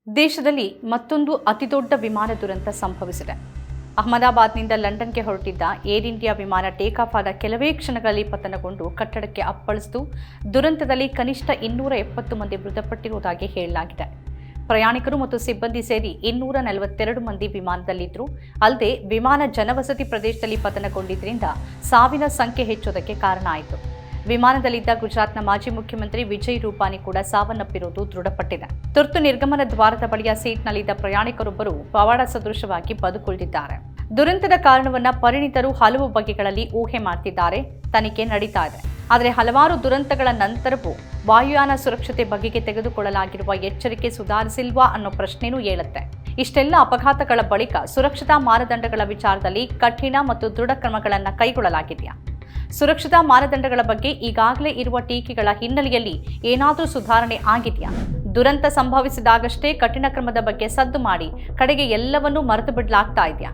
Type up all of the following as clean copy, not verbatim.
ದೇಶದಲ್ಲಿ ಮತ್ತೊಂದು ಅತಿದೊಡ್ಡ ವಿಮಾನ ದುರಂತ ಸಂಭವಿಸಿದೆ. ಅಹಮದಾಬಾದ್ನಿಂದ ಲಂಡನ್ಗೆ ಹೊರಟಿದ್ದ ಏರ್ ಇಂಡಿಯಾ ವಿಮಾನ ಟೇಕ್ ಆಫ್ ಆದ ಕೆಲವೇ ಕ್ಷಣಗಳಲ್ಲಿ ಪತನಗೊಂಡು ಕಟ್ಟಡಕ್ಕೆ ಅಪ್ಪಳಿಸಿತು. ದುರಂತದಲ್ಲಿ ಕನಿಷ್ಠ 270 ಮಂದಿ ಮೃತಪಟ್ಟಿರುವುದಾಗಿ ಹೇಳಲಾಗಿದೆ. ಪ್ರಯಾಣಿಕರು ಮತ್ತು ಸಿಬ್ಬಂದಿ ಸೇರಿ 242 ಮಂದಿ ವಿಮಾನದಲ್ಲಿದ್ದರು. ಅಲ್ಲದೆ ವಿಮಾನ ಜನವಸತಿ ಪ್ರದೇಶದಲ್ಲಿ ಪತನಗೊಂಡಿದ್ದರಿಂದ ಸಾವಿನ ಸಂಖ್ಯೆ ಹೆಚ್ಚುವುದಕ್ಕೆ ಕಾರಣ ಆಯಿತು. ವಿಮಾನದಲ್ಲಿದ್ದ ಗುಜರಾತ್ನ ಮಾಜಿ ಮುಖ್ಯಮಂತ್ರಿ ವಿಜಯ್ ರೂಪಾನಿ ಕೂಡ ಸಾವನ್ನಪ್ಪಿರುವುದು ದೃಢಪಟ್ಟಿದೆ. ತುರ್ತು ನಿರ್ಗಮನ ದ್ವಾರದ ಬಳಿಯ ಸೀಟ್ನಲ್ಲಿದ್ದ ಪ್ರಯಾಣಿಕರೊಬ್ಬರು ಪವಾಡ ಸದೃಶವಾಗಿ ಬದುಕುಳಿದಿದ್ದಾರೆ. ದುರಂತದ ಕಾರಣವನ್ನ ಪರಿಣಿತರು ಹಲವು ಬಗೆಗಳಲ್ಲಿ ಊಹೆ ಮಾಡ್ತಿದ್ದಾರೆ. ತನಿಖೆ ನಡೀತಾ ಇದೆ. ಆದರೆ ಹಲವಾರು ದುರಂತಗಳ ನಂತರವೂ ವಾಯುಯಾನ ಸುರಕ್ಷತೆ ಬಗೆಗೆ ತೆಗೆದುಕೊಳ್ಳಲಾಗಿರುವ ಎಚ್ಚರಿಕೆ ಸುಧಾರಿಸಿಲ್ವಾ ಅನ್ನೋ ಪ್ರಶ್ನೆನೂ ಏಳುತ್ತೆ. ಇಷ್ಟೆಲ್ಲ ಅಪಘಾತಗಳ ಬಳಿಕ ಸುರಕ್ಷತಾ ಮಾನದಂಡಗಳ ವಿಚಾರದಲ್ಲಿ ಕಠಿಣ ಮತ್ತು ದೃಢ ಕ್ರಮಗಳನ್ನು ಕೈಗೊಳ್ಳಲಾಗಿದೆಯಾ? ಸುರಕ್ಷತಾ ಮಾನದಂಡಗಳ ಬಗ್ಗೆ ಈಗಾಗಲೇ ಇರುವ ಟೀಕೆಗಳ ಹಿನ್ನೆಲೆಯಲ್ಲಿ ಏನಾದರೂ ಸುಧಾರಣೆ ಆಗಿದೆಯಾ? ದುರಂತ ಸಂಭವಿಸಿದಾಗಷ್ಟೇ ಕಠಿಣ ಕ್ರಮದ ಬಗ್ಗೆ ಸದ್ದು ಮಾಡಿ ಕಡೆಗೆ ಎಲ್ಲವನ್ನೂ ಮರೆತು ಬಿಡಲಾಗ್ತಾ ಇದೆಯಾ?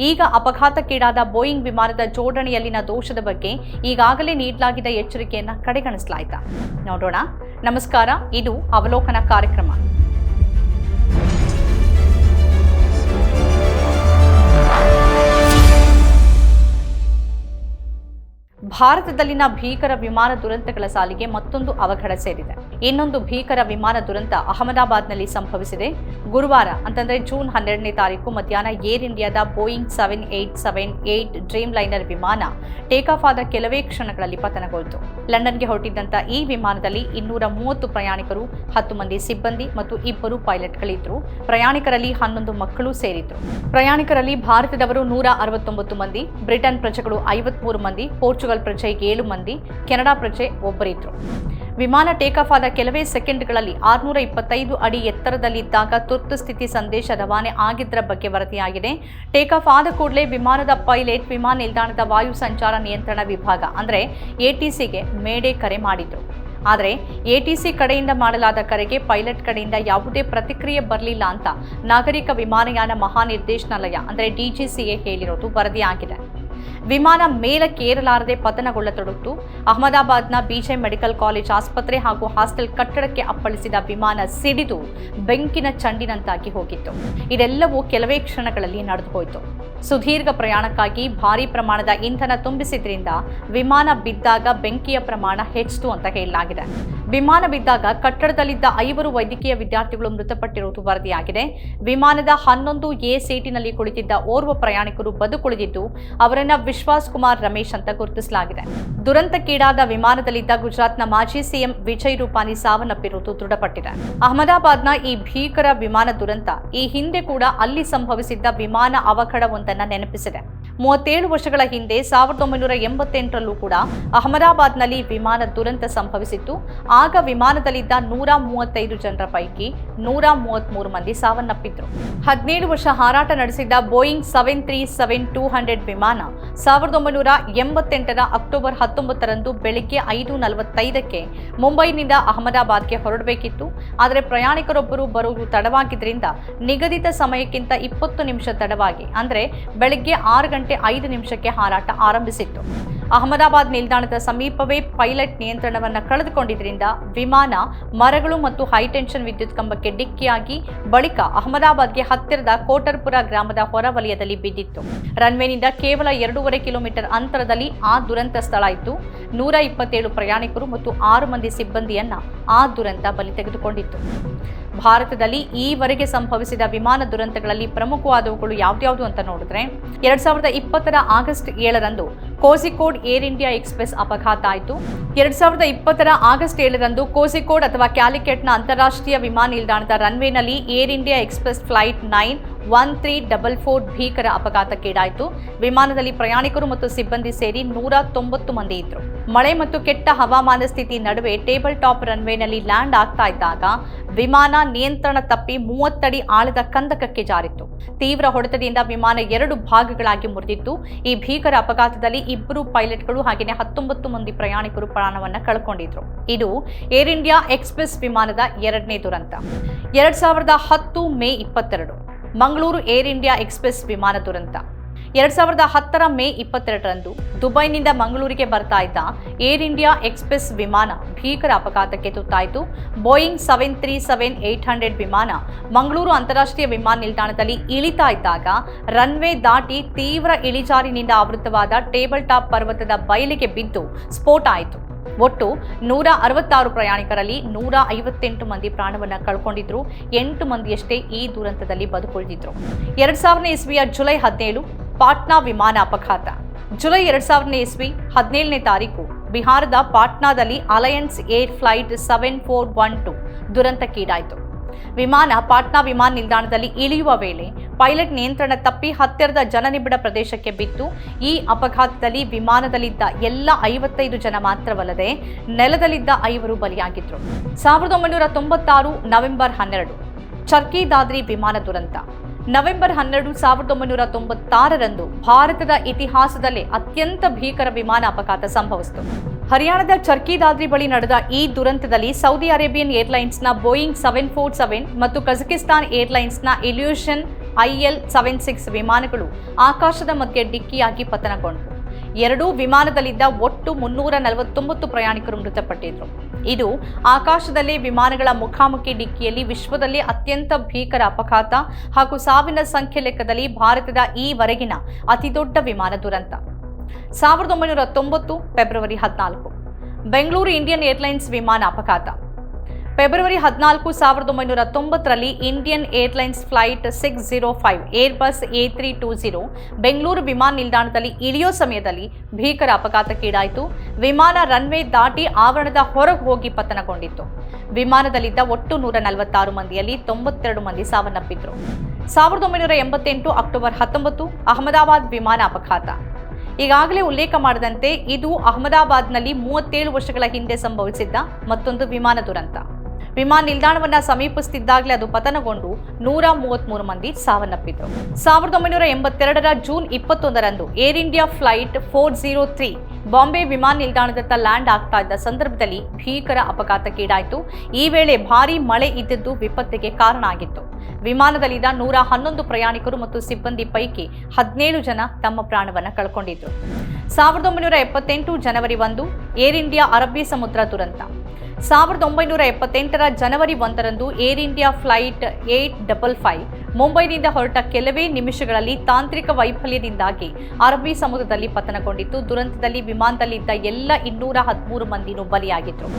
ಈಗ ಅಪಘಾತಕ್ಕೀಡಾದ ಬೋಯಿಂಗ್ ವಿಮಾನದ ಜೋಡಣೆಯಲ್ಲಿನ ದೋಷದ ಬಗ್ಗೆ ಈಗಾಗಲೇ ನೀಡಲಾಗಿದ್ದ ಎಚ್ಚರಿಕೆಯನ್ನು ಕಡೆಗಣಿಸಲಾಯ್ತಾ? ನೋಡೋಣ. ನಮಸ್ಕಾರ, ಇದು ಅವಲೋಕನ ಕಾರ್ಯಕ್ರಮ. ಭಾರತದಲ್ಲಿನ ಭೀಕರ ವಿಮಾನ ದುರಂತಗಳ ಸಾಲಿಗೆ ಮತ್ತೊಂದು ಅವಘಡ ಸೇರಿದೆ. ಇನ್ನೊಂದು ಭೀಕರ ವಿಮಾನ ದುರಂತ ಅಹಮದಾಬಾದ್ನಲ್ಲಿ ಸಂಭವಿಸಿದೆ. ಗುರುವಾರ ಅಂತಂದ್ರೆ ಜೂನ್ 12ನೇ ತಾರೀಕು ಮಧ್ಯಾಹ್ನ ಏರ್ ಇಂಡಿಯಾದ ಬೋಯಿಂಗ್ 7878 ಡ್ರೀಮ್ ಲೈನರ್ ವಿಮಾನ ಟೇಕ್ ಆಫ್ ಆದ ಕೆಲವೇ ಕ್ಷಣಗಳಲ್ಲಿ ಪತನಗೊಳ್ತು. ಲಂಡನ್ಗೆ ಹೊರಟಿದ್ದಂಥ ಈ ವಿಮಾನದಲ್ಲಿ 230 ಪ್ರಯಾಣಿಕರು, 10 ಮಂದಿ ಸಿಬ್ಬಂದಿ ಮತ್ತು 2 ಪೈಲಟ್ಗಳಿದ್ರು. ಪ್ರಯಾಣಿಕರಲ್ಲಿ 11 ಮಕ್ಕಳು ಸೇರಿದ್ರು. ಪ್ರಯಾಣಿಕರಲ್ಲಿ ಭಾರತದವರು 169 ಮಂದಿ, ಬ್ರಿಟನ್ ಪ್ರಜೆಗಳು 53 ಮಂದಿ, ಪೋರ್ಚುಗಲ್ ಪ್ರಜೆ 7 ಮಂದಿ, ಕೆನಡಾ ಪ್ರಜೆ ಒಬ್ಬರಿದ್ರು. ವಿಮಾನ ಟೇಕ್ ಆಫ್ ಆದ ಕೆಲವೇ ಸೆಕೆಂಡ್ಗಳಲ್ಲಿ 625 ಅಡಿ ಎತ್ತರದಲ್ಲಿದ್ದಾಗ ತುರ್ತು ಸ್ಥಿತಿ ಸಂದೇಶ ರವಾನೆ ಆಗಿದ್ದರ ಬಗ್ಗೆ ವರದಿಯಾಗಿದೆ. ಟೇಕ್ ಆಫ್ ಆದ ಕೂಡಲೇ ವಿಮಾನದ ಪೈಲಟ್ ವಿಮಾನ ನಿಲ್ದಾಣದ ವಾಯು ಸಂಚಾರ ನಿಯಂತ್ರಣ ವಿಭಾಗ ಅಂದರೆ ATCಗೆ ಮೇಡೆ ಕರೆ ಮಾಡಿದ್ರು. ಆದರೆ ATC ಕಡೆಯಿಂದ ಮಾಡಲಾದ ಕರೆಗೆ ಪೈಲಟ್ ಕಡೆಯಿಂದ ಯಾವುದೇ ಪ್ರತಿಕ್ರಿಯೆ ಬರಲಿಲ್ಲ ಅಂತ ನಾಗರಿಕ ವಿಮಾನಯಾನ ಮಹಾನಿರ್ದೇಶನಾಲಯ ಅಂದರೆ DGCA ಹೇಳಿರೋದು ವರದಿಯಾಗಿದೆ. ವಿಮಾನ ಮೇಲಕ್ಕೇರಲಾರದೆ ಪತನಗೊಳ್ಳತೊಡಗಿತು. ಅಹಮದಾಬಾದ್ನ BJ ಮೆಡಿಕಲ್ ಕಾಲೇಜ್ ಆಸ್ಪತ್ರೆ ಹಾಗೂ ಹಾಸ್ಟೆಲ್ ಕಟ್ಟಡಕ್ಕೆ ಅಪ್ಪಳಿಸಿದ ವಿಮಾನ ಸಿಡಿದು ಬೆಂಕಿನ ಚಂಡಿನಂತಾಗಿ ಹೋಗಿತ್ತು. ಇದೆಲ್ಲವೂ ಕೆಲವೇ ಕ್ಷಣಗಳಲ್ಲಿ ನಡೆದು ಹೋಯಿತು. ಸುದೀರ್ಘ ಪ್ರಯಾಣಕ್ಕಾಗಿ ಭಾರೀ ಪ್ರಮಾಣದ ಇಂಧನ ತುಂಬಿಸಿದ್ರಿಂದ ವಿಮಾನ ಬಿದ್ದಾಗ ಬೆಂಕಿಯ ಪ್ರಮಾಣ ಹೆಚ್ಚಿತು ಅಂತ ಹೇಳಲಾಗಿದೆ. ವಿಮಾನ ಬಿದ್ದಾಗ ಕಟ್ಟಡದಲ್ಲಿದ್ದ 5 ವೈದ್ಯಕೀಯ ವಿದ್ಯಾರ್ಥಿಗಳು ಮೃತಪಟ್ಟಿರುವುದು ವರದಿಯಾಗಿದೆ. ವಿಮಾನದ 11A ಸೀಟಿನಲ್ಲಿ ಕುಳಿತಿದ್ದ ಓರ್ವ ಪ್ರಯಾಣಿಕರು ಬದುಕುಳಿದಿದ್ದು ಅವರನ್ನ ವಿಶ್ವಾಸ್ ಕುಮಾರ್ ರಮೇಶ್ ಅಂತ ಗುರುತಿಸಲಾಗಿದೆ. ದುರಂತಕ್ಕೀಡಾದ ವಿಮಾನದಲ್ಲಿದ್ದ ಗುಜರಾತ್ನ ಮಾಜಿ CM ವಿಜಯ್ ರೂಪಾನಿ ಸಾವನ್ನಪ್ಪಿರುವುದು ದೃಢಪಟ್ಟಿದೆ. ಅಹಮದಾಬಾದ್ನ ಈ ಭೀಕರ ವಿಮಾನ ದುರಂತ ಈ ಹಿಂದೆ ಕೂಡ ಅಲ್ಲಿ ಸಂಭವಿಸಿದ್ದ ವಿಮಾನ ಅವಘಡವೊಂದನ್ನು ನೆನಪಿಸಿದೆ. 37 ವರ್ಷಗಳ ಹಿಂದೆ 1988ರಲ್ಲೂ ಕೂಡ ಅಹಮದಾಬಾದ್ನಲ್ಲಿ ವಿಮಾನ ದುರಂತ ಸಂಭವಿಸಿತ್ತು. ಆಗ ವಿಮಾನದಲ್ಲಿದ್ದ 135 ಜನರ ಪೈಕಿ 133 ಮಂದಿ ಸಾವನ್ನಪ್ಪಿದ್ರು. 17 ವರ್ಷ ಹಾರಾಟ ನಡೆಸಿದ್ದ ಬೋಯಿಂಗ್ 737-200 ವಿಮಾನ 1988ರ ಅಕ್ಟೋಬರ್ 19ರಂದು ಬೆಳಿಗ್ಗೆ 5:45ಕ್ಕೆ ಮುಂಬೈನಿಂದ ಅಹಮದಾಬಾದ್ಗೆ ಹೊರಡಬೇಕಿತ್ತು. ಆದರೆ ಪ್ರಯಾಣಿಕರೊಬ್ಬರು ಬರುವುದು ತಡವಾಗಿದ್ದರಿಂದ ನಿಗದಿತ ಸಮಯಕ್ಕಿಂತ 20 ನಿಮಿಷ ತಡವಾಗಿ ಅಂದರೆ ಬೆಳಿಗ್ಗೆ 6:05 ಹಾರಾಟ ಆರಂಭಿಸಿತ್ತು. ಅಹಮದಾಬಾದ್ ನಿಲ್ದಾಣದ ಸಮೀಪವೇ ಪೈಲಟ್ ನಿಯಂತ್ರಣವನ್ನು ಕಳೆದುಕೊಂಡಿದ್ದರಿಂದ ವಿಮಾನ ಮರಗಳು ಮತ್ತು ಹೈಟೆನ್ಷನ್ ವಿದ್ಯುತ್ ಕಂಬಕ್ಕೆ ಡಿಕ್ಕಿಯಾಗಿ ಬಳಿಕ ಅಹಮದಾಬಾದ್ಗೆ ಹತ್ತಿರದ ಕೋಟರ್ಪುರ ಗ್ರಾಮದ ಹೊರವಲಯದಲ್ಲಿ ಬಿದ್ದಿತ್ತು. ರನ್ವೇನಿಂದ ಕೇವಲ 2.5 ಕಿಲೋಮೀಟರ್ ಅಂತರದಲ್ಲಿ ಆ ದುರಂತ ಸ್ಥಳ ಇತ್ತು. 127 ಪ್ರಯಾಣಿಕರು ಮತ್ತು 6 ಮಂದಿ ಸಿಬ್ಬಂದಿಯನ್ನ ಆ ದುರಂತ ಬಲಿ ತೆಗೆದುಕೊಂಡಿತ್ತು. ಭಾರತದಲ್ಲಿ ಈವರೆಗೆ ಸಂಭವಿಸಿದ ವಿಮಾನ ದುರಂತಗಳಲ್ಲಿ ಪ್ರಮುಖವಾದವುಗಳು ಯಾವ್ದ್ಯಾವುದು ಅಂತ ನೋಡಿದ್ರೆ 2020ರ ಆಗಸ್ಟ್ 7ರಂದು ಕೋಝಿಕೋಡ್ ಏರ್ ಇಂಡಿಯಾ ಎಕ್ಸ್ಪ್ರೆಸ್ ಅಪಘಾತ ಆಯಿತು. 2020ರ ಆಗಸ್ಟ್ 7ರಂದು ಕೋಝಿಕೋಡ್ ಅಥವಾ ಕ್ಯಾಲಿಕಟ್ನ ಅಂತಾರಾಷ್ಟ್ರೀಯ ವಿಮಾನ ನಿಲ್ದಾಣದ ರನ್ವೇನಲ್ಲಿ ಏರ್ ಇಂಡಿಯಾ ಎಕ್ಸ್ಪ್ರೆಸ್ ಫ್ಲೈಟ್ 91344 ಭೀಕರ ಅಪಘಾತಕ್ಕೀಡಾಯಿತು. ವಿಮಾನದಲ್ಲಿ ಪ್ರಯಾಣಿಕರು ಮತ್ತು ಸಿಬ್ಬಂದಿ ಸೇರಿ 190 ಮಂದಿ ಇದ್ರು. ಮಳೆ ಮತ್ತು ಕೆಟ್ಟ ಹವಾಮಾನ ಸ್ಥಿತಿ ನಡುವೆ ಟೇಬಲ್ ಟಾಪ್ ರನ್ವೇನಲ್ಲಿ ಲ್ಯಾಂಡ್ ಆಗ್ತಾ ಇದ್ದಾಗ ವಿಮಾನ ನಿಯಂತ್ರಣ ತಪ್ಪಿ 30 ಅಡಿ ಆಳದ ಕಂದಕಕ್ಕೆ ಜಾರಿತ್ತು. ತೀವ್ರ ಹೊಡೆತದಿಂದ ವಿಮಾನ 2 ಭಾಗಗಳಾಗಿ ಮುರಿದಿತ್ತು. ಈ ಭೀಕರ ಅಪಘಾತದಲ್ಲಿ 2 ಪೈಲಟ್ಗಳು ಹಾಗೆಯೇ 19 ಮಂದಿ ಪ್ರಯಾಣಿಕರು ಪ್ರಾಣವನ್ನ ಕಳ್ಕೊಂಡಿದ್ರು. ಇದು ಏರ್ ಇಂಡಿಯಾ ಎಕ್ಸ್ಪ್ರೆಸ್ ವಿಮಾನದ 2ನೇ ದುರಂತ. 2010 May 22 Mangaluru air India express ವಿಮಾನ ದುರಂತ. 2010 ಮೇ 22ರಂದು ದುಬೈನಿಂದ ಮಂಗಳೂರಿಗೆ ಬರ್ತಾ ಇದ್ದ ಏರ್ ಇಂಡಿಯಾ ಎಕ್ಸ್‌ಪ್ರೆಸ್ ವಿಮಾನ ಭೀಕರ ಅಪಘಾತಕ್ಕೆ ತುತ್ತಾಯಿತು. ಬೋಯಿಂಗ್ 737-800 ವಿಮಾನ ಮಂಗಳೂರು ಅಂತಾರಾಷ್ಟ್ರೀಯ ವಿಮಾನ ನಿಲ್ದಾಣದಲ್ಲಿ ಇಳಿತಾ ಇದ್ದಾಗ ರನ್ವೇ ದಾಟಿ ತೀವ್ರ ಇಳಿಜಾರಿನಿಂದ ಆವೃತವಾದ ಟೇಬಲ್ ಟಾಪ್ ಪರ್ವತದ ಬಯಲಿಗೆ ಬಿದ್ದು ಸ್ಫೋಟ ಆಯಿತು. ಒಟ್ಟು 166 ಪ್ರಯಾಣಿಕರಲ್ಲಿ 158 ಮಂದಿ ಪ್ರಾಣವನ್ನ ಕಳ್ಕೊಂಡಿದ್ರು. 8 ಮಂದಿಯಷ್ಟೇ ಈ ದುರಂತದಲ್ಲಿ ಬದುಕುಳಿದಿದ್ರು. 2000ನೇ ಇಸ್ವಿಯ ಜುಲೈ 17 ಪಾಟ್ನಾ ವಿಮಾನ ಅಪಘಾತ. ಜುಲೈ 2000ನೇ ಇಸ್ವಿ 17ನೇ ತಾರೀಕು ಬಿಹಾರದ ಪಾಟ್ನಾದಲ್ಲಿ ಅಲಯನ್ಸ್ ಏರ್ ಫ್ಲೈಟ್ 7412 ದುರಂತಕ್ಕೀಡಾಯಿತು. ವಿಮಾನ ಪಾಟ್ನಾ ವಿಮಾನ ನಿಲ್ದಾಣದಲ್ಲಿ ಇಳಿಯುವ ವೇಳೆ ಪೈಲಟ್ ನಿಯಂತ್ರಣ ತಪ್ಪಿ ಹತ್ತಿರದ ಜನನಿಬಿಡ ಪ್ರದೇಶಕ್ಕೆ ಬಿತ್ತು. ಈ ಅಪಘಾತದಲ್ಲಿ ವಿಮಾನದಲ್ಲಿದ್ದ ಎಲ್ಲ 55 ಜನ ಮಾತ್ರವಲ್ಲದೆ ನೆಲದಲ್ಲಿದ್ದ 5 ಬಲಿಯಾಗಿದ್ರು. 1996 ನವೆಂಬರ್ 12 ಚರ್ಕಿ ದಾದ್ರಿ ವಿಮಾನ ದುರಂತ. ನವೆಂಬರ್ 12, 1996ರಂದು ಭಾರತದ ಇತಿಹಾಸದಲ್ಲೇ ಅತ್ಯಂತ ಭೀಕರ ವಿಮಾನ ಅಪಘಾತ ಸಂಭವಿಸಿತು. ಹರಿಯಾಣದ ಚರ್ಕಿ ದಾದ್ರಿ ಬಳಿ ನಡೆದ ಈ ದುರಂತದಲ್ಲಿ ಸೌದಿ ಅರೇಬಿಯನ್ ಏರ್ಲೈನ್ಸ್ನ ಬೋಯಿಂಗ್ 747 ಮತ್ತು ಕಜಕಿಸ್ತಾನ್ ಏರ್ಲೈನ್ಸ್ನ ಇಲ್ಯೂಷನ್ IL-76 ವಿಮಾನಗಳು ಆಕಾಶದ ಮಧ್ಯೆ ಡಿಕ್ಕಿಯಾಗಿ ಪತನಗೊಂಡವು. ಎರಡೂ ವಿಮಾನದಲ್ಲಿದ್ದ ಒಟ್ಟು 349 ಪ್ರಯಾಣಿಕರು ಮೃತಪಟ್ಟಿದ್ರು. ಇದು ಆಕಾಶದಲ್ಲೇ ವಿಮಾನಗಳ ಮುಖಾಮುಖಿ ಡಿಕ್ಕಿಯಲ್ಲಿ ವಿಶ್ವದಲ್ಲೇ ಅತ್ಯಂತ ಭೀಕರ ಅಪಘಾತ ಹಾಗೂ ಸಾವಿನ ಸಂಖ್ಯೆ ಲೆಕ್ಕದಲ್ಲಿ ಭಾರತದ ಈವರೆಗಿನ ಅತಿದೊಡ್ಡ ವಿಮಾನ ದುರಂತ. 1990 ಫೆಬ್ರವರಿ 14 ಬೆಂಗಳೂರು ಇಂಡಿಯನ್ ಏರ್ಲೈನ್ಸ್ ವಿಮಾನ ಅಪಘಾತ. ಫೆಬ್ರವರಿ 14, 1990ರಲ್ಲಿ Indian Airlines flight 605 Airbus A320 Bengaluru ವಿಮಾನ ನಿಲ್ದಾಣದಲ್ಲಿ ಇಳಿಯೋ ಸಮಯದಲ್ಲಿ ಭೀಕರ ಅಪಘಾತಕ್ಕೀಡಾಯಿತು. ವಿಮಾನ ರನ್ವೇ ದಾಟಿ ಆವರಣದ ಹೊರಗೆ ಹೋಗಿ ಪತನಗೊಂಡಿತ್ತು. ವಿಮಾನದಲ್ಲಿದ್ದ ಒಟ್ಟು 146 ಮಂದಿಯಲ್ಲಿ 92 ಮಂದಿ ಸಾವನ್ನಪ್ಪಿದ್ರು. 1988 ಅಕ್ಟೋಬರ್ 19 ಅಹಮದಾಬಾದ್ ವಿಮಾನ ಅಪಘಾತ. ಈಗಾಗಲೇ ಉಲ್ಲೇಖ ಮಾಡಿದಂತೆ ಇದು ಅಹಮದಾಬಾದ್ನಲ್ಲಿ 37 ವರ್ಷಗಳ ಹಿಂದೆ ಸಂಭವಿಸಿದ್ದ ಮತ್ತೊಂದು ವಿಮಾನ ದುರಂತ. ವಿಮಾನ ನಿಲ್ದಾಣವನ್ನ ಸಮೀಪಿಸುತ್ತಿದ್ದಾಗಲೇ ಅದು ಪತನಗೊಂಡು 133 ಮಂದಿ ಸಾವನ್ನಪ್ಪಿದ್ರು. 1982ರ ಜೂನ್ 21ರಂದು ಏರ್ ಇಂಡಿಯಾ ಫ್ಲೈಟ್ 403 ಬಾಂಬೆ ವಿಮಾನ ನಿಲ್ದಾಣದತ್ತ ಲ್ಯಾಂಡ್ ಆಗ್ತಾ ಇದ್ದ ಸಂದರ್ಭದಲ್ಲಿ ಭೀಕರ ಅಪಘಾತಕ್ಕೀಡಾಯಿತು. ಈ ವೇಳೆ ಭಾರೀ ಮಳೆ ಇದ್ದಿದ್ದು ವಿಪತ್ತಿಗೆ ಕಾರಣ ಆಗಿತ್ತು. ವಿಮಾನದಲ್ಲಿದ್ದ 111 ಪ್ರಯಾಣಿಕರು ಮತ್ತು ಸಿಬ್ಬಂದಿ ಪೈಕಿ 17 ಜನ ತಮ್ಮ ಪ್ರಾಣವನ್ನ ಕಳ್ಕೊಂಡಿದ್ರು. 1978 ಜನವರಿ 1 ಏರ್ ಇಂಡಿಯಾ ಅರಬ್ಬಿ ಸಮುದ್ರ ದುರಂತ. 1978ರ ಜನವರಿ 1ರಂದು ಏರ್ ಇಂಡಿಯಾ ಫ್ಲೈಟ್ 855 ಮುಂಬೈನಿಂದ ಹೊರಟ ಕೆಲವೇ ನಿಮಿಷಗಳಲ್ಲಿ ತಾಂತ್ರಿಕ ವೈಫಲ್ಯದಿಂದಾಗಿ ಅರಬ್ಬಿ ಸಮುದ್ರದಲ್ಲಿ ಪತನಗೊಂಡಿತ್ತು. ದುರಂತದಲ್ಲಿ ವಿಮಾನದಲ್ಲಿದ್ದ ಎಲ್ಲ 213 ಮಂದಿನೂ ಬಲಿಯಾಗಿದ್ರು.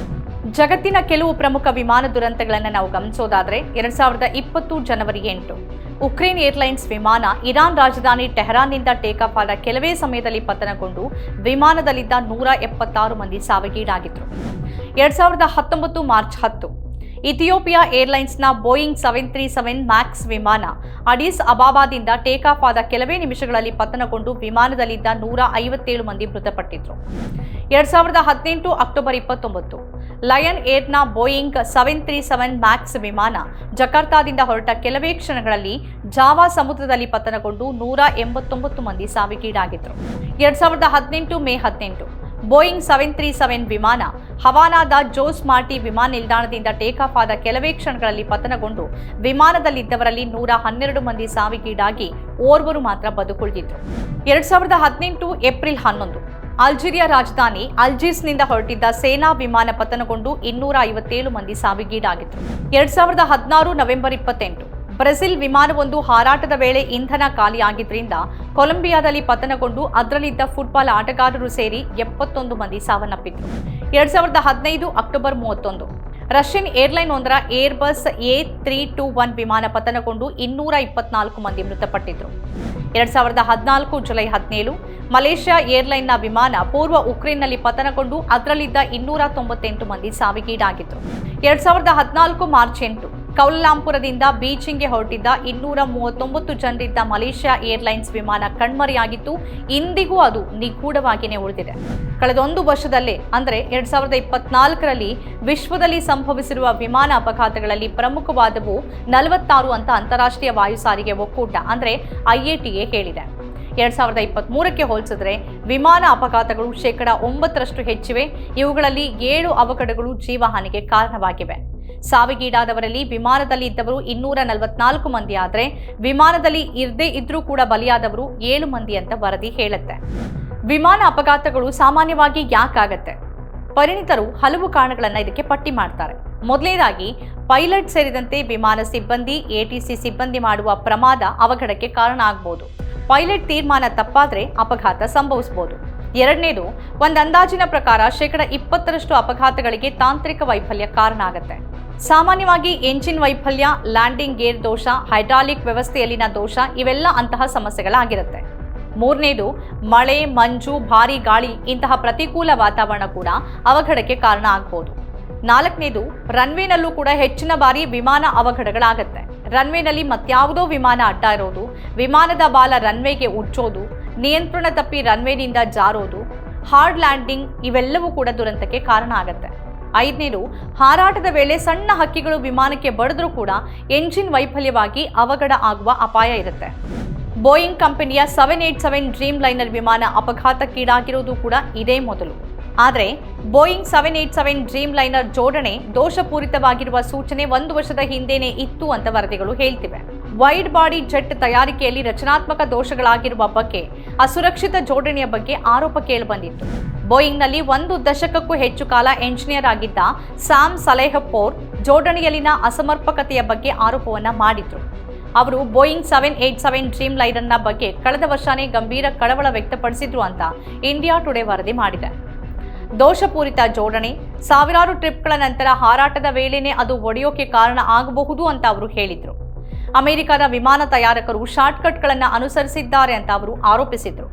ಜಗತ್ತಿನ ಕೆಲವು ಪ್ರಮುಖ ವಿಮಾನ ದುರಂತಗಳನ್ನು ನಾವು ಗಮನಿಸೋದಾದ್ರೆ 2020 ಜನವರಿ 8 ಉಕ್ರೇನ್ ಏರ್ಲೈನ್ಸ್ ವಿಮಾನ ಇರಾನ್ ರಾಜಧಾನಿ ಟೆಹರಾನ್ನಿಂದ ಟೇಕಾಫ್ ಆದ ಕೆಲವೇ ಸಮಯದಲ್ಲಿ ಪತನಗೊಂಡು ವಿಮಾನದಲ್ಲಿದ್ದ 176 ಮಂದಿ ಸಾವಿಗೀಡಾಗಿದ್ರು. 2019 ಮಾರ್ಚ್ 10 ಇಥಿಯೋಪಿಯಾ ಏರ್ಲೈನ್ಸ್ನ ಬೋಯಿಂಗ್ 737 ಮ್ಯಾಕ್ಸ್ ವಿಮಾನ ಅಡಿಸ್ ಅಬಾಬಾದಿಂದ ಟೇಕಾಫ್ ಆದ ಕೆಲವೇ ನಿಮಿಷಗಳಲ್ಲಿ ಪತನಗೊಂಡು ವಿಮಾನದಲ್ಲಿದ್ದ 157 ಮಂದಿ ಮೃತಪಟ್ಟಿದ್ರು. 2018 ಅಕ್ಟೋಬರ್ 29 ಲಯನ್ ಏರ್ನ ಬೋಯಿಂಗ್ 737 ಮ್ಯಾಕ್ಸ್ ವಿಮಾನ ಜಕಾರ್ತಾದಿಂದ ಹೊರಟ ಕೆಲವೇ ಕ್ಷಣಗಳಲ್ಲಿ ಜಾವಾ ಸಮುದ್ರದಲ್ಲಿ ಪತನಗೊಂಡು 189 ಮಂದಿ ಸಾವಿಗೀಡಾಗಿದ್ರು. 2018 ಮೇ 18 ಬೋಯಿಂಗ್ 737 ವಿಮಾನ ಹವಾನಾದ ಜೋಸ್ ಮಾರ್ಟಿ ವಿಮಾನ ನಿಲ್ದಾಣದಿಂದ ಟೇಕಾಫ್ ಆದ ಕೆಲವೇ ಕ್ಷಣಗಳಲ್ಲಿ ಪತನಗೊಂಡು ವಿಮಾನದಲ್ಲಿದ್ದವರಲ್ಲಿ 112 ಮಂದಿ ಸಾವಿಗೀಡಾಗಿ ಓರ್ವರು ಮಾತ್ರ ಬದುಕುಳಿದಿದ್ರು. 2018 ಏಪ್ರಿಲ್ 11 ಅಲ್ಜೀರಿಯಾ ರಾಜಧಾನಿ ಅಲ್ಜೀರ್ಸ್ನಿಂದ ಹೊರಟಿದ್ದ ಸೇನಾ ವಿಮಾನ ಪತನಗೊಂಡು 257 ಮಂದಿ ಸಾವಿಗೀಡಾಗಿದ್ರು. 2016 ನವೆಂಬರ್ 28 ಬ್ರೆಜಿಲ್ ವಿಮಾನವೊಂದು ಹಾರಾಟದ ವೇಳೆ ಇಂಧನ ಖಾಲಿಯಾಗಿದ್ದರಿಂದ ಕೊಲಂಬಿಯಾದಲ್ಲಿ ಪತನಗೊಂಡು ಅದರಲ್ಲಿದ್ದ ಫುಟ್ಬಾಲ್ ಆಟಗಾರರು ಸೇರಿ 71 ಮಂದಿ ಸಾವನ್ನಪ್ಪಿದ್ರು. 2015 ಅಕ್ಟೋಬರ್ 31 ರಷ್ಯನ್ ಏರ್ಲೈನ್ ಒಂದರ ಏರ್ಬಸ್ A321 ವಿಮಾನ ಪತನಗೊಂಡು 224 ಮಂದಿ ಮೃತಪಟ್ಟಿದ್ರು. 2014 ಜುಲೈ 17 ಮಲೇಷ್ಯಾ ಏರ್ಲೈನ್ನ ವಿಮಾನ ಪೂರ್ವ ಉಕ್ರೇನ್ನಲ್ಲಿ ಪತನಗೊಂಡು ಅದರಲ್ಲಿದ್ದ 298 ಮಂದಿ ಸಾವಿಗೀಡಾಗಿದ್ರು. 2014 ಮಾರ್ಚ್ 8 ಕೌಲಾಲಂಪುರದಿಂದ ಬೀಜಿಂಗ್ಗೆ ಹೊರಟಿದ್ದ 239 ಜನರಿದ್ದ ಮಲೇಷ್ಯಾ ಏರ್ಲೈನ್ಸ್ ವಿಮಾನ ಕಣ್ಮರೆಯಾಗಿತ್ತು. ಇಂದಿಗೂ ಅದು ನಿಗೂಢವಾಗಿಯೇ ಉಳಿದಿದೆ. ಕಳೆದ ಒಂದು ವರ್ಷದಲ್ಲೇ ಅಂದರೆ 2024ರಲ್ಲಿ ವಿಶ್ವದಲ್ಲಿ ಸಂಭವಿಸಿರುವ ವಿಮಾನ ಅಪಘಾತಗಳಲ್ಲಿ ಪ್ರಮುಖವಾದವು 46 ಅಂತ ಅಂತಾರಾಷ್ಟ್ರೀಯ ವಾಯು ಸಾರಿಗೆ ಒಕ್ಕೂಟ ಅಂದರೆ IATA ಹೇಳಿದೆ. 2023ಕ್ಕೆ ಹೋಲಿಸಿದ್ರೆ ವಿಮಾನ ಅಪಘಾತಗಳು 9% ಹೆಚ್ಚಿವೆ. ಇವುಗಳಲ್ಲಿ 7 ಅವಘಡಗಳು ಜೀವಹಾನಿಗೆ ಕಾರಣವಾಗಿವೆ. ಸಾವಿಗೀಡಾದವರಲ್ಲಿ ವಿಮಾನದಲ್ಲಿ ಇದ್ದವರು 244 ಮಂದಿ ಆದರೆ ವಿಮಾನದಲ್ಲಿ ಇರದೇ ಇದ್ರೂ ಕೂಡ ಬಲಿಯಾದವರು 7 ಮಂದಿ ಅಂತ ವರದಿ ಹೇಳುತ್ತೆ. ವಿಮಾನ ಅಪಘಾತಗಳು ಸಾಮಾನ್ಯವಾಗಿ ಯಾಕಾಗತ್ತೆ? ಪರಿಣಿತರು ಹಲವು ಕಾರಣಗಳನ್ನು ಇದಕ್ಕೆ ಪಟ್ಟಿ ಮಾಡ್ತಾರೆ. ಮೊದಲನೇದಾಗಿ ಪೈಲಟ್ ಸೇರಿದಂತೆ ವಿಮಾನ ಸಿಬ್ಬಂದಿ, ATC ಸಿಬ್ಬಂದಿ ಮಾಡುವ ಪ್ರಮಾದ ಅವಘಡಕ್ಕೆ ಕಾರಣ ಆಗಬಹುದು. ಪೈಲಟ್ ತೀರ್ಮಾನ ತಪ್ಪಾದ್ರೆ ಅಪಘಾತ ಸಂಭವಿಸಬಹುದು. ಎರಡನೇದು, ಒಂದು ಅಂದಾಜಿನ ಪ್ರಕಾರ 20% ಅಪಘಾತಗಳಿಗೆ ತಾಂತ್ರಿಕ ವೈಫಲ್ಯ ಕಾರಣ ಆಗುತ್ತೆ. ಸಾಮಾನ್ಯವಾಗಿ ಎಂಜಿನ್ ವೈಫಲ್ಯ, ಲ್ಯಾಂಡಿಂಗ್ ಗೇರ್ ದೋಷ, ಹೈಡ್ರಾಲಿಕ್ ವ್ಯವಸ್ಥೆಯಲ್ಲಿನ ದೋಷ ಇವೆಲ್ಲ ಅಂತಹ ಸಮಸ್ಯೆಗಳಾಗಿರುತ್ತೆ. ಮೂರನೇದು, ಮಳೆ, ಮಂಜು, ಭಾರೀ ಗಾಳಿ ಇಂತಹ ಪ್ರತಿಕೂಲ ವಾತಾವರಣ ಕೂಡ ಅವಘಡಕ್ಕೆ ಕಾರಣ ಆಗಬಹುದು. ನಾಲ್ಕನೇದು, ರನ್ವೇನಲ್ಲೂ ಕೂಡ ಹೆಚ್ಚಿನ ಬಾರಿ ವಿಮಾನ ಅವಘಡಗಳಾಗತ್ತೆ. ರನ್ವೇನಲ್ಲಿ ಮತ್ಯಾವುದೋ ವಿಮಾನ ಅಡ್ಡ ಇರೋದು, ವಿಮಾನದ ಬಾಲ ರನ್ವೇಗೆ ಉಜ್ಜೋದು, ನಿಯಂತ್ರಣ ತಪ್ಪಿ ರನ್ವೇನಿಂದ ಜಾರೋದು, ಹಾರ್ಡ್ ಲ್ಯಾಂಡಿಂಗ್ ಇವೆಲ್ಲವೂ ಕೂಡ ದುರಂತಕ್ಕೆ ಕಾರಣ ಆಗತ್ತೆ. ಐದನೇದು, ಹಾರಾಟದ ವೇಳೆ ಸಣ್ಣ ಹಕ್ಕಿಗಳು ವಿಮಾನಕ್ಕೆ ಬಡಿದ್ರೂ ಕೂಡ ಎಂಜಿನ್ ವೈಫಲ್ಯವಾಗಿ ಅವಘಡ ಆಗುವ ಅಪಾಯ ಇರುತ್ತೆ. ಬೋಯಿಂಗ್ ಕಂಪನಿಯ 787 ಡ್ರೀಮ್ ಲೈನರ್ ವಿಮಾನ ಅಪಘಾತಕ್ಕೀಡಾಗಿರುವುದು ಕೂಡ ಇದೇ ಮೊದಲು. ಆದರೆ ಬೋಯಿಂಗ್ 787 ಡ್ರೀಮ್ ಲೈನರ್ ಜೋಡಣೆ ದೋಷಪೂರಿತವಾಗಿರುವ ಸೂಚನೆ 1 ವರ್ಷದ ಹಿಂದೆನೇ ಇತ್ತು ಅಂತ ವರದಿಗಳು ಹೇಳ್ತಿವೆ. ವೈಡ್ ಬಾಡಿ ಜೆಟ್ ತಯಾರಿಕೆಯಲ್ಲಿ ರಚನಾತ್ಮಕ ದೋಷಗಳಾಗಿರುವ ಬಗ್ಗೆ, ಅಸುರಕ್ಷಿತ ಜೋಡಣೆಯ ಬಗ್ಗೆ ಆರೋಪ ಕೇಳಿಬಂದಿತ್ತು. ಬೋಯಿಂಗ್ನಲ್ಲಿ 1 ದಶಕಕ್ಕೂ ಹೆಚ್ಚು ಕಾಲ ಎಂಜಿನಿಯರ್ ಆಗಿದ್ದ ಸ್ಯಾಮ್ ಸಲೇಹಪೋರ್ ಜೋಡಣೆಯಲ್ಲಿನ ಅಸಮರ್ಪಕತೆಯ ಬಗ್ಗೆ ಆರೋಪವನ್ನ ಮಾಡಿದ್ರು. ಅವರು ಬೋಯಿಂಗ್ 787 ಡ್ರೀಮ್ ಲೈನರ್ನ ಬಗ್ಗೆ ಕಳೆದ ವರ್ಷನೇ ಗಂಭೀರ ಕಳವಳ ವ್ಯಕ್ತಪಡಿಸಿದ್ರು ಅಂತ ಇಂಡಿಯಾ ಟುಡೇ ವರದಿ ಮಾಡಿದೆ. ದೋಷಪೂರಿತ ಜೋಡಣೆ, ಸಾವಿರಾರು ಟ್ರಿಪ್ಗಳ ನಂತರ ಹಾರಾಟದ ವೇಳೆನೇ ಅದು ಒಡೆಯೋಕೆ ಕಾರಣ ಆಗಬಹುದು ಅಂತ ಅವರು ಹೇಳಿದ್ರು. ಅಮೆರಿಕದ ವಿಮಾನ ತಯಾರಕರು ಶಾರ್ಟ್ಕಟ್ಗಳನ್ನು ಅನುಸರಿಸಿದ್ದಾರೆ ಅಂತ ಅವರು ಆರೋಪಿಸಿದ್ರು.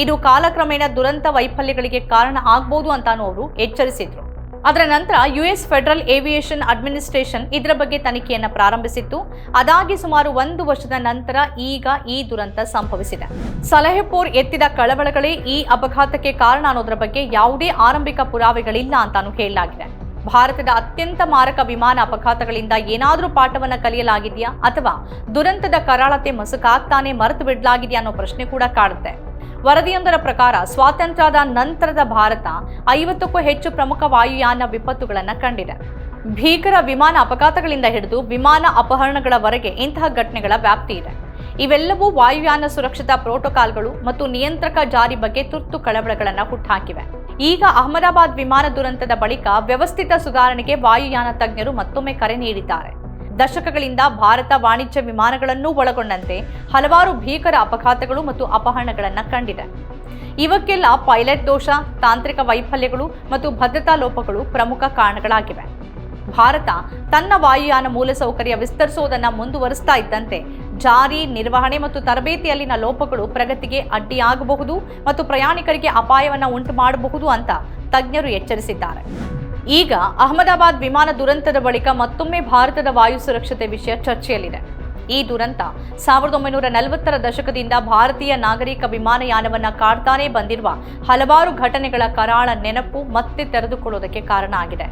ಇದು ಕಾಲಕ್ರಮೇಣ ದುರಂತ ವೈಫಲ್ಯಗಳಿಗೆ ಕಾರಣ ಆಗಬಹುದು ಅಂತಾನೂ ಅವರು ಎಚ್ಚರಿಸಿದ್ರು. ಅದರ ನಂತರ US ಫೆಡರಲ್ ಏವಿಯೇಷನ್ ಅಡ್ಮಿನಿಸ್ಟ್ರೇಷನ್ ಇದರ ಬಗ್ಗೆ ತನಿಖೆಯನ್ನು ಪ್ರಾರಂಭಿಸಿತ್ತು. ಅದಾಗಿ ಸುಮಾರು 1 ವರ್ಷದ ನಂತರ ಈಗ ಈ ದುರಂತ ಸಂಭವಿಸಿದೆ. ಸಲೇಹಪೋರ್ ಎತ್ತಿದ ಕಳವಳಗಳೇ ಈ ಅಪಘಾತಕ್ಕೆ ಕಾರಣ ಅನ್ನೋದರ ಬಗ್ಗೆ ಯಾವುದೇ ಆರಂಭಿಕ ಪುರಾವೆಗಳಿಲ್ಲ ಅಂತಾನು ಹೇಳಲಾಗಿದೆ. ಭಾರತದ ಅತ್ಯಂತ ಮಾರಕ ವಿಮಾನ ಅಪಘಾತಗಳಿಂದ ಏನಾದರೂ ಪಾಠವನ್ನು ಕಲಿಯಲಾಗಿದೆಯಾ ಅಥವಾ ದುರಂತದ ಕರಾಳತೆ ಮಸುಕಾಗ್ತಾನೆ ಮರೆತು ಬಿಡಲಾಗಿದೆಯಾ ಅನ್ನೋ ಪ್ರಶ್ನೆ ಕೂಡ ಕಾಡುತ್ತೆ. ವರದಿಯೊಂದರ ಪ್ರಕಾರ ಸ್ವಾತಂತ್ರ್ಯದ ನಂತರದ ಭಾರತ 50ಕ್ಕೂ ಹೆಚ್ಚು ಪ್ರಮುಖ ವಾಯುಯಾನ ವಿಪತ್ತುಗಳನ್ನು ಕಂಡಿದೆ. ಭೀಕರ ವಿಮಾನ ಅಪಘಾತಗಳಿಂದ ಹಿಡಿದು ವಿಮಾನ ಅಪಹರಣಗಳವರೆಗೆ ಇಂತಹ ಘಟನೆಗಳ ವ್ಯಾಪ್ತಿ ಇದೆ. ಇವೆಲ್ಲವೂ ವಾಯುಯಾನ ಸುರಕ್ಷತಾ ಪ್ರೋಟೋಕಾಲ್ಗಳು ಮತ್ತು ನಿಯಂತ್ರಕ ಜಾರಿ ಬಗ್ಗೆ ತುರ್ತು ಕಳವಳಗಳನ್ನು ಹುಟ್ಟುಹಾಕಿವೆ. ಈಗ ಅಹಮದಾಬಾದ್ ವಿಮಾನ ದುರಂತದ ಬಳಿಕ ವ್ಯವಸ್ಥಿತ ಸುಧಾರಣೆಗೆ ವಾಯುಯಾನ ತಜ್ಞರು ಮತ್ತೊಮ್ಮೆ ಕರೆ ನೀಡಿದ್ದಾರೆ. ದಶಕಗಳಿಂದ ಭಾರತ ವಾಣಿಜ್ಯ ವಿಮಾನಗಳನ್ನೂ ಒಳಗೊಂಡಂತೆ ಹಲವಾರು ಭೀಕರ ಅಪಘಾತಗಳು ಮತ್ತು ಅಪಹರಣಗಳನ್ನು ಕಂಡಿದೆ. ಇವಕ್ಕೆಲ್ಲ ಪೈಲಟ್ ದೋಷ, ತಾಂತ್ರಿಕ ವೈಫಲ್ಯಗಳು ಮತ್ತು ಭದ್ರತಾ ಲೋಪಗಳು ಪ್ರಮುಖ ಕಾರಣಗಳಾಗಿವೆ. ಭಾರತ ತನ್ನ ವಾಯುಯಾನ ಮೂಲಸೌಕರ್ಯ ವಿಸ್ತರಿಸುವುದನ್ನು ಮುಂದುವರಿಸ್ತಾ ಇದ್ದಂತೆ ಜಾರಿ, ನಿರ್ವಹಣೆ ಮತ್ತು ತರಬೇತಿಯಲ್ಲಿನ ಲೋಪಗಳು ಪ್ರಗತಿಗೆ ಅಡ್ಡಿಯಾಗಬಹುದು ಮತ್ತು ಪ್ರಯಾಣಿಕರಿಗೆ ಅಪಾಯವನ್ನು ಉಂಟು ಮಾಡಬಹುದು ಅಂತ ತಜ್ಞರು ಎಚ್ಚರಿಸಿದ್ದಾರೆ. ಈಗ ಅಹಮದಾಬಾದ್ ವಿಮಾನ ದುರಂತದ ಬಳಿಕ ಮತ್ತೊಮ್ಮೆ ಭಾರತದ ವಾಯು ಸುರಕ್ಷತೆ ವಿಷಯ ಚರ್ಚೆಯಲ್ಲಿದೆ. ಈ ದುರಂತ 1940ರ ದಶಕದಿಂದ ಭಾರತೀಯ ನಾಗರಿಕ ವಿಮಾನಯಾನವನ್ನು ಕಾಡ್ತಾನೇ ಬಂದಿರುವ ಹಲವಾರು ಘಟನೆಗಳ ಕರಾಳ ನೆನಪು ಮತ್ತೆ ತೆರೆದುಕೊಳ್ಳೋದಕ್ಕೆ ಕಾರಣ ಆಗಿದೆ.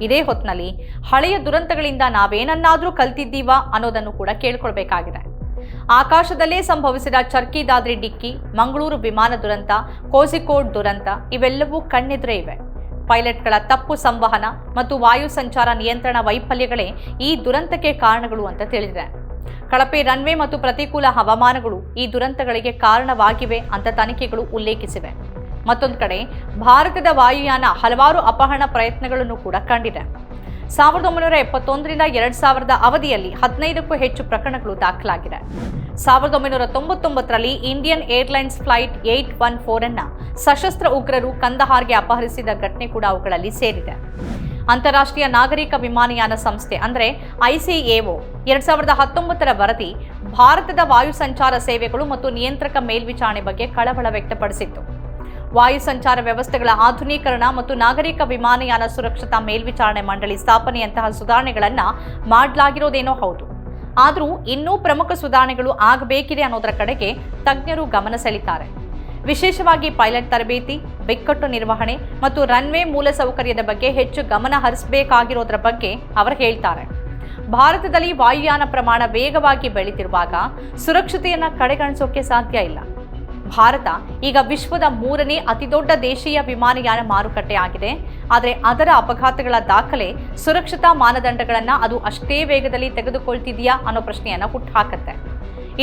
ಇದೇ ಹೊತ್ತಿನಲ್ಲಿ ಹಳೆಯ ದುರಂತಗಳಿಂದ ನಾವೇನನ್ನಾದರೂ ಕಲ್ತಿದ್ದೀವಾ ಅನ್ನೋದನ್ನು ಕೂಡ ಕೇಳ್ಕೊಳ್ಬೇಕಾಗಿದೆ. ಆಕಾಶದಲ್ಲೇ ಸಂಭವಿಸಿದ ಚರ್ಕಿ ದಾದ್ರಿ ಡಿಕ್ಕಿ, ಮಂಗಳೂರು ವಿಮಾನ ದುರಂತ, ಕೋಝಿಕೋಡ್ ದುರಂತ ಇವೆಲ್ಲವೂ ಕಣ್ಣೆದುರೇ ಇವೆ. ಪೈಲಟ್ಗಳ ತಪ್ಪು ಸಂವಹನ ಮತ್ತು ವಾಯು ಸಂಚಾರ ನಿಯಂತ್ರಣ ವೈಫಲ್ಯಗಳೇ ಈ ದುರಂತಕ್ಕೆ ಕಾರಣಗಳು ಅಂತ ತಿಳಿದಿದೆ. ಕಳಪೆ ರನ್ವೇ ಮತ್ತು ಪ್ರತಿಕೂಲ ಹವಾಮಾನಗಳು ಈ ದುರಂತಗಳಿಗೆ ಕಾರಣವಾಗಿವೆ ಅಂತ ತನಿಖೆಗಳು ಉಲ್ಲೇಖಿಸಿವೆ. ಮತ್ತೊಂದು ಕಡೆ ಭಾರತದ ವಾಯುಯಾನ ಹಲವಾರು ಅಪಹರಣ ಪ್ರಯತ್ನಗಳನ್ನು ಕೂಡ ಕಂಡಿದೆ. 1971ರಿಂದ 2000 ಅವಧಿಯಲ್ಲಿ 15ಕ್ಕೂ ಹೆಚ್ಚು ಪ್ರಕರಣಗಳು ದಾಖಲಾಗಿದೆ. 1999ರಲ್ಲಿ ಇಂಡಿಯನ್ ಏರ್ಲೈನ್ಸ್ ಫ್ಲೈಟ್ 814 ಅನ್ನು ಸಶಸ್ತ್ರ ಉಗ್ರರು ಕಂದಹಾರ್ಗೆ ಅಪಹರಿಸಿದ ಘಟನೆ ಕೂಡ ಅವುಗಳಲ್ಲಿ ಸೇರಿದೆ. ಅಂತಾರಾಷ್ಟ್ರೀಯ ನಾಗರಿಕ ವಿಮಾನಯಾನ ಸಂಸ್ಥೆ ಅಂದರೆ ICAO 2019ರ ವರದಿ ಭಾರತದ ವಾಯು ಸಂಚಾರ ಸೇವೆಗಳು ಮತ್ತು ನಿಯಂತ್ರಕ ಮೇಲ್ವಿಚಾರಣೆ ಬಗ್ಗೆ ಕಳವಳ ವ್ಯಕ್ತಪಡಿಸಿತ್ತು. ವಾಯು ಸಂಚಾರ ವ್ಯವಸ್ಥೆಗಳ ಆಧುನೀಕರಣ ಮತ್ತು ನಾಗರಿಕ ವಿಮಾನಯಾನ ಸುರಕ್ಷತಾ ಮೇಲ್ವಿಚಾರಣೆ ಮಂಡಳಿ ಸ್ಥಾಪನೆಯಂತಹ ಸುಧಾರಣೆಗಳನ್ನು ಮಾಡಲಾಗಿರೋದೇನೋ ಹೌದು. ಆದರೂ ಇನ್ನೂ ಪ್ರಮುಖ ಸುಧಾರಣೆಗಳು ಆಗಬೇಕಿದೆ ಅನ್ನೋದರ ಕಡೆಗೆ ತಜ್ಞರು ಗಮನ ಸೆಳೀತಾರೆ. ವಿಶೇಷವಾಗಿ ಪೈಲಟ್ ತರಬೇತಿ, ಬಿಕ್ಕಟ್ಟು ನಿರ್ವಹಣೆ ಮತ್ತು ರನ್ವೇ ಮೂಲಸೌಕರ್ಯದ ಬಗ್ಗೆ ಹೆಚ್ಚು ಗಮನ ಹರಿಸಬೇಕಾಗಿರೋದ್ರ ಬಗ್ಗೆ ಅವರು ಹೇಳ್ತಾರೆ. ಭಾರತದಲ್ಲಿ ವಾಯುಯಾನ ಪ್ರಮಾಣ ವೇಗವಾಗಿ ಬೆಳೀತಿರುವಾಗ ಸುರಕ್ಷತೆಯನ್ನು ಕಡೆಗಣಿಸೋಕೆ ಸಾಧ್ಯ ಇಲ್ಲ. ಭಾರತ ಈಗ ವಿಶ್ವದ 3ನೇ ಅತಿದೊಡ್ಡ ದೇಶೀಯ ವಿಮಾನಯಾನ ಮಾರುಕಟ್ಟೆ ಆಗಿದೆ. ಆದರೆ ಅದರ ಅಪಘಾತಗಳ ದಾಖಲೆ, ಸುರಕ್ಷತಾ ಮಾನದಂಡಗಳನ್ನು ಅದು ಅಷ್ಟೇ ವೇಗದಲ್ಲಿ ತೆಗೆದುಕೊಳ್ತಿದೆಯಾ ಅನ್ನೋ ಪ್ರಶ್ನೆಯನ್ನು ಹುಟ್ಟುಹಾಕುತ್ತೆ.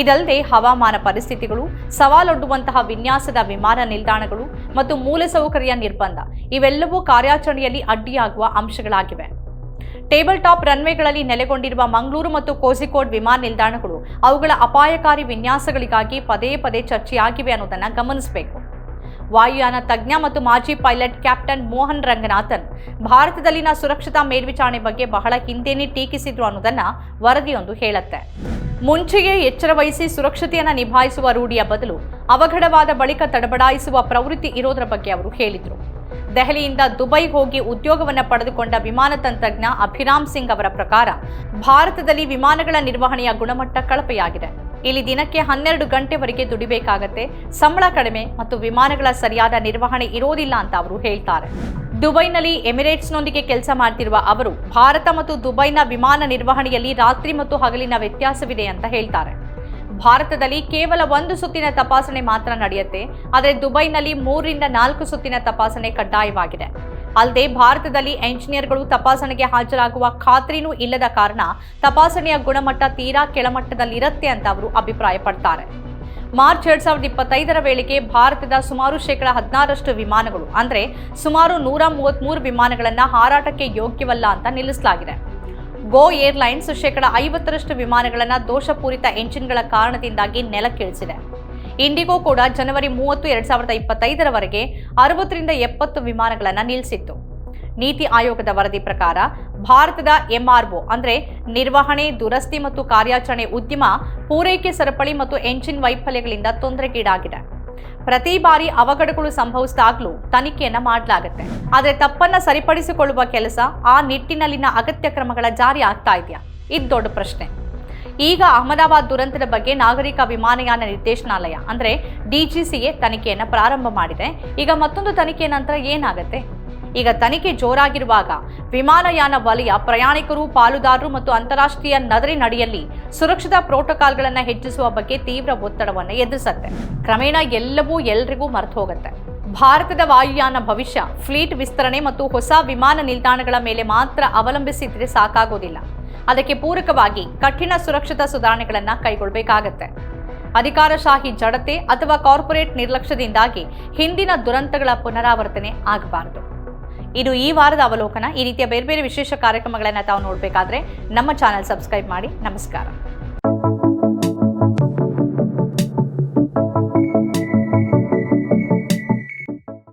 ಇದಲ್ಲದೆ ಹವಾಮಾನ ಪರಿಸ್ಥಿತಿಗಳು, ಸವಾಲೊಡ್ಡುವಂತಹ ವಿನ್ಯಾಸದ ವಿಮಾನ ನಿಲ್ದಾಣಗಳು ಮತ್ತು ಮೂಲಸೌಕರ್ಯ ನಿರ್ಬಂಧ ಇವೆಲ್ಲವೂ ಕಾರ್ಯಾಚರಣೆಯಲ್ಲಿ ಅಡ್ಡಿಯಾಗುವ ಅಂಶಗಳಾಗಿವೆ. ಟೇಬಲ್ ಟಾಪ್ ರನ್ವೇಗಳಲ್ಲಿ ನೆಲೆಗೊಂಡಿರುವ ಮಂಗಳೂರು ಮತ್ತು ಕೋಝಿಕೋಡ್ ವಿಮಾನ ನಿಲ್ದಾಣಗಳು ಅವುಗಳ ಅಪಾಯಕಾರಿ ವಿನ್ಯಾಸಗಳಿಗಾಗಿ ಪದೇ ಪದೇ ಚರ್ಚೆಯಾಗಿವೆ ಅನ್ನೋದನ್ನು ಗಮನಿಸಬೇಕು. ವಾಯುಯಾನ ತಜ್ಞ ಮತ್ತು ಮಾಜಿ ಪೈಲಟ್ ಕ್ಯಾಪ್ಟನ್ ಮೋಹನ್ ರಂಗನಾಥನ್ ಭಾರತದಲ್ಲಿನ ಸುರಕ್ಷತಾ ಮೇಲ್ವಿಚಾರಣೆ ಬಗ್ಗೆ ಬಹಳ ಹಿಂದೆನೇ ಟೀಕಿಸಿದ್ರು ಅನ್ನೋದನ್ನ ವರದಿಯೊಂದು ಹೇಳುತ್ತೆ. ಮುಂಚೆಯೇ ಎಚ್ಚರ ವಹಿಸಿ ಸುರಕ್ಷತೆಯನ್ನು ನಿಭಾಯಿಸುವ ರೂಢಿಯ ಬದಲು ಅವಘಡವಾದ ಬಳಿಕ ತಡಬಡಾಯಿಸುವ ಪ್ರವೃತ್ತಿ ಇರೋದರ ಬಗ್ಗೆ ಅವರು ಹೇಳಿದರು. ದೆಹಲಿಯಿಂದ ದುಬೈ ಹೋಗಿ ಉದ್ಯೋಗವನ್ನು ಪಡೆದುಕೊಂಡ ವಿಮಾನ ತಂತ್ರಜ್ಞ ಅಭಿರಾಮ್ ಸಿಂಗ್ ಅವರ ಪ್ರಕಾರ ಭಾರತದಲ್ಲಿ ವಿಮಾನಗಳ ನಿರ್ವಹಣೆಯ ಗುಣಮಟ್ಟ ಕಳಪೆಯಾಗಿದೆ. ಇಲ್ಲಿ ದಿನಕ್ಕೆ 12 ಗಂಟೆವರೆಗೆ ದುಡಿಬೇಕಾಗತ್ತೆ, ಸಂಬಳ ಕಡಿಮೆ ಮತ್ತು ವಿಮಾನಗಳ ಸರಿಯಾದ ನಿರ್ವಹಣೆ ಇರೋದಿಲ್ಲ ಅಂತ ಅವರು ಹೇಳ್ತಾರೆ. ದುಬೈನಲ್ಲಿ ಎಮಿರೇಟ್ಸ್ನೊಂದಿಗೆ ಕೆಲಸ ಮಾಡ್ತಿರುವ ಅವರು ಭಾರತ ಮತ್ತು ದುಬೈನ ವಿಮಾನ ನಿರ್ವಹಣೆಯಲ್ಲಿ ರಾತ್ರಿ ಮತ್ತು ಹಗಲಿನ ವ್ಯತ್ಯಾಸವಿದೆ ಅಂತ ಹೇಳ್ತಾರೆ. ಭಾರತದಲ್ಲಿ ಕೇವಲ 1 ಸುತ್ತಿನ ತಪಾಸಣೆ ಮಾತ್ರ ನಡೆಯುತ್ತೆ, ಆದರೆ ದುಬೈನಲ್ಲಿ 3 ರಿಂದ 4 ಸುತ್ತಿನ ತಪಾಸಣೆ ಕಡ್ಡಾಯವಾಗಿದೆ. ಅಲ್ಲದೆ ಭಾರತದಲ್ಲಿ ಎಂಜಿನಿಯರ್ಗಳು ತಪಾಸಣೆಗೆ ಹಾಜರಾಗುವ ಖಾತ್ರಿನೂ ಇಲ್ಲದ ಕಾರಣ ತಪಾಸಣೆಯ ಗುಣಮಟ್ಟ ತೀರಾ ಕೆಳಮಟ್ಟದಲ್ಲಿರುತ್ತೆ ಅಂತ ಅವರು ಅಭಿಪ್ರಾಯಪಡ್ತಾರೆ. ಮಾರ್ಚ್ 2025ರ ವೇಳೆಗೆ ಭಾರತದ ಸುಮಾರು 16% ವಿಮಾನಗಳು ಅಂದರೆ ಸುಮಾರು 133 ವಿಮಾನಗಳನ್ನು ಹಾರಾಟಕ್ಕೆ ಯೋಗ್ಯವಲ್ಲ ಅಂತ ನಿಲ್ಲಿಸಲಾಗಿದೆ. ಗೋ ಏರ್ಲೈನ್ಸ್ 50% ವಿಮಾನಗಳನ್ನು ದೋಷಪೂರಿತ ಎಂಜಿನ್ಗಳ ಕಾರಣದಿಂದಾಗಿ ನೆಲಕ್ಕಿಳಿಸಿದೆ. ಇಂಡಿಗೋ ಕೂಡ ಜನವರಿ 30, 2025ರವರೆಗೆ 60 ರಿಂದ 70 ವಿಮಾನಗಳನ್ನು ನಿಲ್ಲಿಸಿತ್ತು. ನೀತಿ ಆಯೋಗದ ವರದಿ ಪ್ರಕಾರ ಭಾರತದ ಎಂಆರ್ಒ ಅಂದರೆ ನಿರ್ವಹಣೆ, ದುರಸ್ತಿ ಮತ್ತು ಕಾರ್ಯಾಚರಣೆ ಉದ್ಯಮ ಪೂರೈಕೆ ಸರಪಳಿ ಮತ್ತು ಎಂಜಿನ್ ವೈಫಲ್ಯಗಳಿಂದ ತೊಂದರೆಗೀಡಾಗಿದೆ. ಪ್ರತಿ ಬಾರಿ ಅವಘಡಗಳು ಸಂಭವಿಸಿದಾಗಲೂ ತನಿಖೆಯನ್ನ ಮಾಡಲಾಗುತ್ತೆ. ಆದರೆ ತಪ್ಪನ್ನ ಸರಿಪಡಿಸಿಕೊಳ್ಳುವ ಕೆಲಸ, ಆ ನಿಟ್ಟಿನಲ್ಲಿನ ಅಗತ್ಯ ಕ್ರಮಗಳ ಜಾರಿ ಆಗ್ತಾ ಇದೆಯಾ? ಇದು ದೊಡ್ಡ ಪ್ರಶ್ನೆ. ಈಗ ಅಹಮದಾಬಾದ್ ದುರಂತದ ಬಗ್ಗೆ ನಾಗರಿಕ ವಿಮಾನಯಾನ ನಿರ್ದೇಶನಾಲಯ ಅಂದರೆ DGCA ತನಿಖೆಯನ್ನ ಪ್ರಾರಂಭ ಮಾಡಿದೆ. ಈಗ ಮತ್ತೊಂದು ತನಿಖೆಯ ನಂತರ ಏನಾಗುತ್ತೆ? ಈಗ ತನಿಖೆ ಜೋರಾಗಿರುವಾಗ ವಿಮಾನಯಾನ ವಲಯ ಪ್ರಯಾಣಿಕರು, ಪಾಲುದಾರರು ಮತ್ತು ಅಂತಾರಾಷ್ಟ್ರೀಯ ನಡಿಯಲ್ಲಿ ಸುರಕ್ಷತಾ ಪ್ರೋಟೋಕಾಲ್ಗಳನ್ನು ಹೆಚ್ಚಿಸುವ ಬಗ್ಗೆ ತೀವ್ರ ಒತ್ತಡವನ್ನು ಎದುರಿಸುತ್ತೆ. ಕ್ರಮೇಣ ಎಲ್ಲವೂ ಎಲ್ರಿಗೂ ಮರೆತು ಹೋಗುತ್ತೆ. ಭಾರತದ ವಾಯುಯಾನ ಭವಿಷ್ಯ ಫ್ಲೀಟ್ ವಿಸ್ತರಣೆ ಮತ್ತು ಹೊಸ ವಿಮಾನ ನಿಲ್ದಾಣಗಳ ಮೇಲೆ ಮಾತ್ರ ಅವಲಂಬಿಸಿದ್ರೆ ಸಾಕಾಗೋದಿಲ್ಲ. ಅದಕ್ಕೆ ಪೂರಕವಾಗಿ ಕಠಿಣ ಸುರಕ್ಷತಾ ಸುಧಾರಣೆಗಳನ್ನು ಕೈಗೊಳ್ಳಬೇಕಾಗತ್ತೆ. ಅಧಿಕಾರಶಾಹಿ ಜಡತೆ ಅಥವಾ ಕಾರ್ಪೊರೇಟ್ ನಿರ್ಲಕ್ಷ್ಯದಿಂದಾಗಿ ಹಿಂದಿನ ದುರಂತಗಳ ಪುನರಾವರ್ತನೆ ಆಗಬಾರದು. ಇದು ಈ ವಾರದ ಅವಲೋಕನ. ಈ ರೀತಿಯ ಬೇರೆ ಬೇರೆ ವಿಶೇಷ ಕಾರ್ಯಕ್ರಮಗಳನ್ನು ತಾವು ನೋಡಬೇಕಾದ್ರೆ ನಮ್ಮ ಚಾನೆಲ್ ಸಬ್ಸ್ಕ್ರೈಬ್ ಮಾಡಿ. ನಮಸ್ಕಾರ.